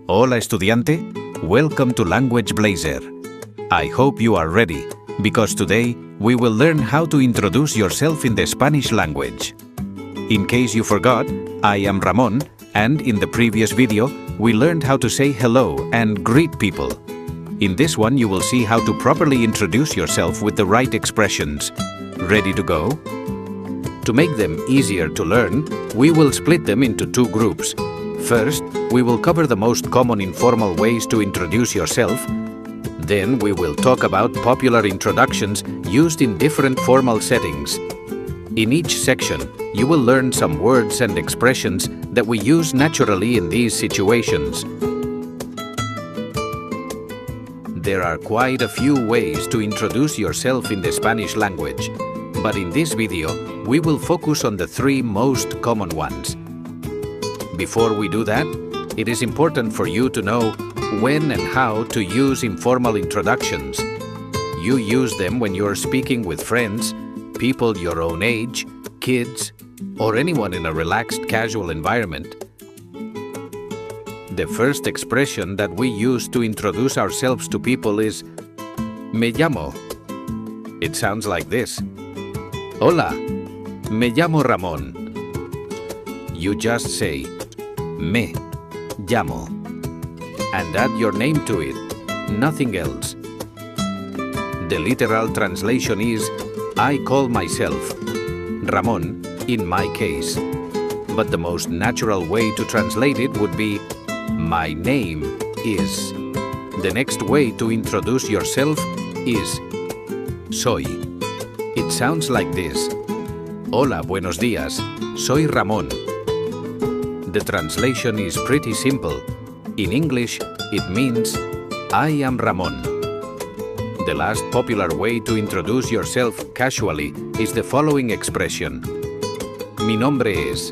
Hola estudiante, welcome to Language Blazer. I hope you are ready, because today we will learn how to introduce yourself in the Spanish language. In case you forgot, I am Ramon, and in the previous video, we learned how to say hello and greet people. In this one, you will see how to properly introduce yourself with the right expressions. Ready to go? To make them easier to learn, we will split them into two groups. First, we will cover the most common informal ways to introduce yourself. Then we will talk about popular introductions used in different formal settings. In each section, you will learn some words and expressions that we use naturally in these situations. There are quite a few ways to introduce yourself in the Spanish language, but in this video, we will focus on the three most common ones. Before we do that, it is important for you to know when and how to use informal introductions. You use them when you're speaking with friends, people your own age, kids, or anyone in a relaxed, casual environment. The first expression that we use to introduce ourselves to people is me llamo. It sounds like this. Hola, me llamo Ramón. You just say me llamo and add your name to it, nothing else. The literal translation is I call myself Ramón in my case, but the most natural way to translate it would be my name is. The next way to introduce yourself is soy. It sounds like this. Hola, buenos días. Soy Ramón. The translation is pretty simple. In English, it means I am Ramón. The last popular way to introduce yourself casually is the following expression. Mi nombre es.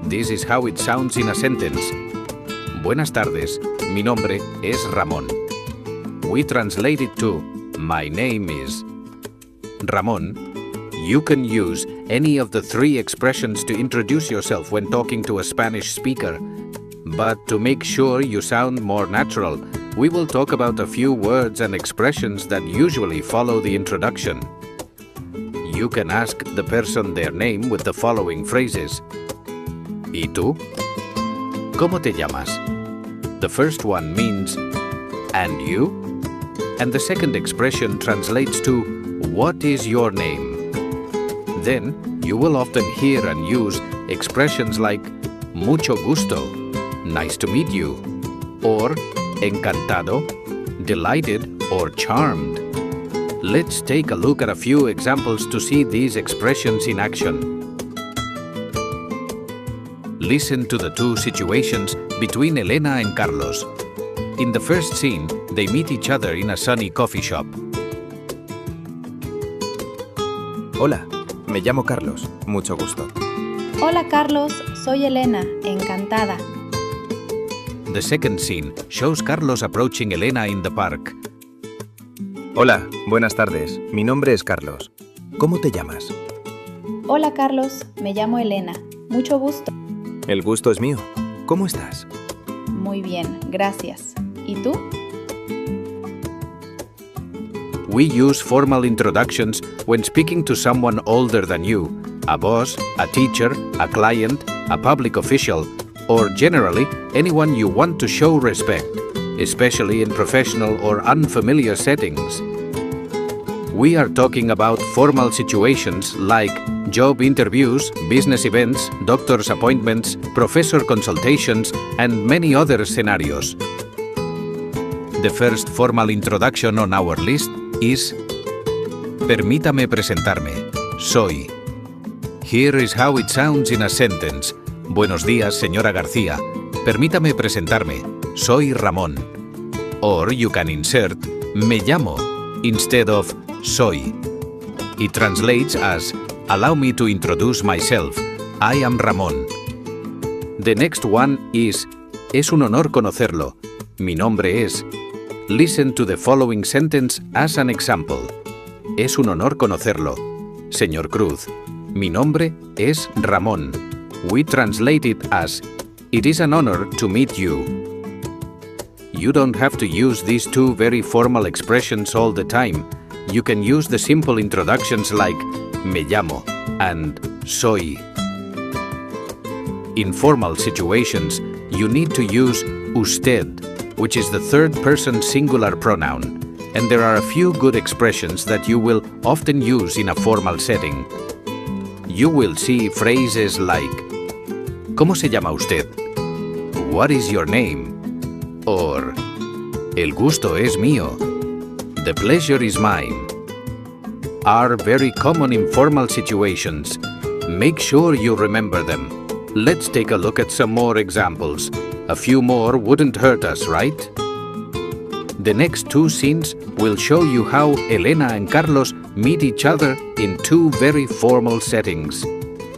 This is how it sounds in a sentence. Buenas tardes, mi nombre es Ramón. We translate it to my name is. Ramón, you can use any of the three expressions to introduce yourself when talking to a Spanish speaker. But to make sure you sound more natural, we will talk about a few words and expressions that usually follow the introduction. You can ask the person their name with the following phrases. ¿Y tú? ¿Cómo te llamas? The first one means, and you? And the second expression translates to, what is your name? Then, you will often hear and use expressions like, mucho gusto, nice to meet you, or encantado, delighted or charmed. Let's take a look at a few examples to see these expressions in action. Listen to the two situations between Elena and Carlos. In the first scene, they meet each other in a sunny coffee shop. Hola, me llamo Carlos, mucho gusto. Hola Carlos, soy Elena, encantada. The second scene shows Carlos approaching Elena in the park. Hola, buenas tardes, mi nombre es Carlos. ¿Cómo te llamas? Hola Carlos, me llamo Elena, mucho gusto. El gusto es mío. ¿Cómo estás? Muy bien, gracias. ¿Y tú? We use formal introductions when speaking to someone older than you, a boss, a teacher, a client, a public official, or generally anyone you want to show respect, especially in professional or unfamiliar settings. We are talking about formal situations like job interviews, business events, doctor's appointments, professor consultations, and many other scenarios. The first formal introduction on our list is Permítame presentarme. Soy. Here is how it sounds in a sentence. Buenos días, señora García. Permítame presentarme. Soy Ramón. Or you can insert me llamo instead of soy. It translates as allow me to introduce myself. I am Ramón. The next one is es un honor conocerlo. Mi nombre es. Listen to the following sentence as an example. Es un honor conocerlo. Señor Cruz, mi nombre es Ramón. We translate it as it is an honor to meet you. You don't have to use these two very formal expressions all the time. You can use the simple introductions like me llamo and soy. In formal situations, you need to use usted, which is the third-person singular pronoun, and there are a few good expressions that you will often use in a formal setting. You will see phrases like ¿Cómo se llama usted? What is your name? Or El gusto es mío. The pleasure is mine. Are very common in formal situations. Make sure you remember them. Let's take a look at some more examples. A few more wouldn't hurt us, right? The next two scenes will show you how Elena and Carlos meet each other in two very formal settings.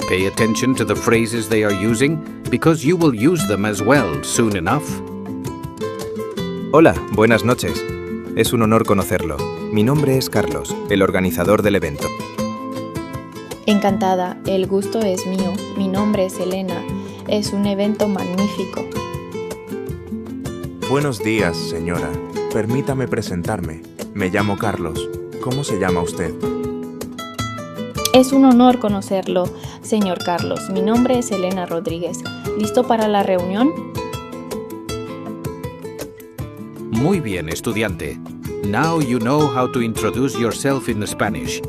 Pay attention to the phrases they are using because you will use them as well soon enough. Hola, buenas noches. Es un honor conocerlo. Mi nombre es Carlos, el organizador del evento. Encantada, el gusto es mío. Mi nombre es Elena. Es un evento magnífico. Buenos días, señora. Permítame presentarme. Me llamo Carlos. ¿Cómo se llama usted? Es un honor conocerlo, señor Carlos. Mi nombre es Elena Rodríguez. ¿Listo para la reunión? Muy bien, estudiante. Now you know how to introduce yourself in Spanish.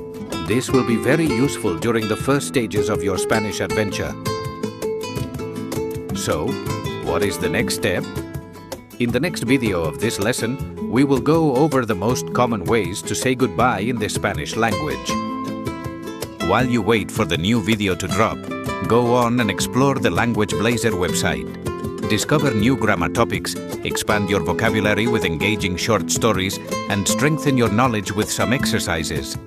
This will be very useful during the first stages of your Spanish adventure. So, what is the next step? In the next video of this lesson, we will go over the most common ways to say goodbye in the Spanish language. While you wait for the new video to drop, go on and explore the Language Blazer website. Discover new grammar topics, expand your vocabulary with engaging short stories, and strengthen your knowledge with some exercises.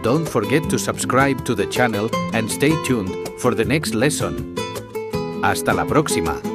Don't forget to subscribe to the channel and stay tuned for the next lesson. Hasta la próxima.